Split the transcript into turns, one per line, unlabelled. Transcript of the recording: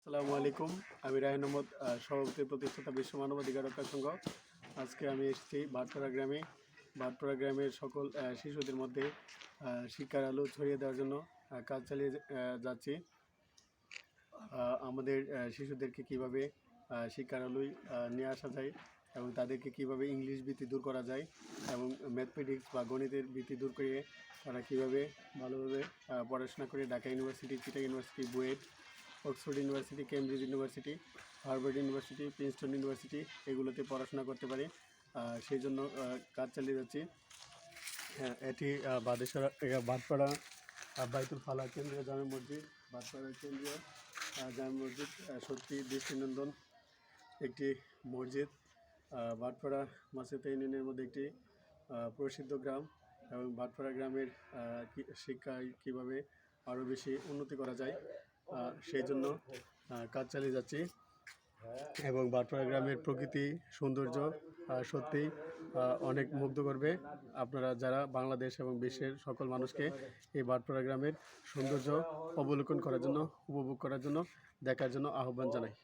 আসসালামু আলাইকুম। আমি রায়হান আহমদ, সভাপতি প্রতিষ্ঠাতা বিশ্ব মানবাধিকার রক্ষা সংঘ। আজকে আমি এসেছি ভাটপাড়া গ্রামে। ভাটপাড়া গ্রামের সকল শিশুদের মধ্যে শিক্ষার আলো ছড়িয়ে দেওয়ার জন্য কাজ চালিয়ে যাচ্ছি। আমাদের শিশুদেরকে কিভাবে শিক্ষার আলোয় নিয়ে আসা যায় এবং তাদেরকে কিভাবে ইংলিশ ভীতি দূর করা যায় এবং ম্যাথমেটিক্স বা গণিতের ভীতি দূর করে তারা কীভাবে ভালোভাবে পড়াশোনা করে Dhaka university, Chittagong university, BUET, Oxford university, Cambridge university, Harvard university, Princeton university এগুলোতে পড়াশোনা করতে পারে, সেই জন্য কাজ চালিয়ে যাচ্ছি। এটি ভাটপাড়া বাইতুল ফালাহ কেন্দ্রীয় জামে মসজিদ। ভাটপাড়া কেন্দ্রীয় জামে মসজিদ সত্যি দৃষ্টিনন্দন একটি মসজিদ। ভাটপাড়া মাসেতা ইউনিয়নের মধ্যে একটি প্রসিদ্ধ গ্রাম এবং ভাটপাড়া গ্রামের শিক্ষায় কীভাবে আরও বেশি উন্নতি করা যায় সেই জন্য কাজ চালিয়ে যাচ্ছি। এবং ভাটপাড়া গ্রামের প্রকৃতি সৌন্দর্য সত্যি অনেক মুগ্ধ করবে। আপনারা যারা বাংলাদেশ এবং বিশ্বের সকল মানুষকে এই ভাটপাড়া গ্রামের সৌন্দর্য অবলোকন করার জন্য, উপভোগ করার জন্য, দেখার জন্য আহ্বান জানাই।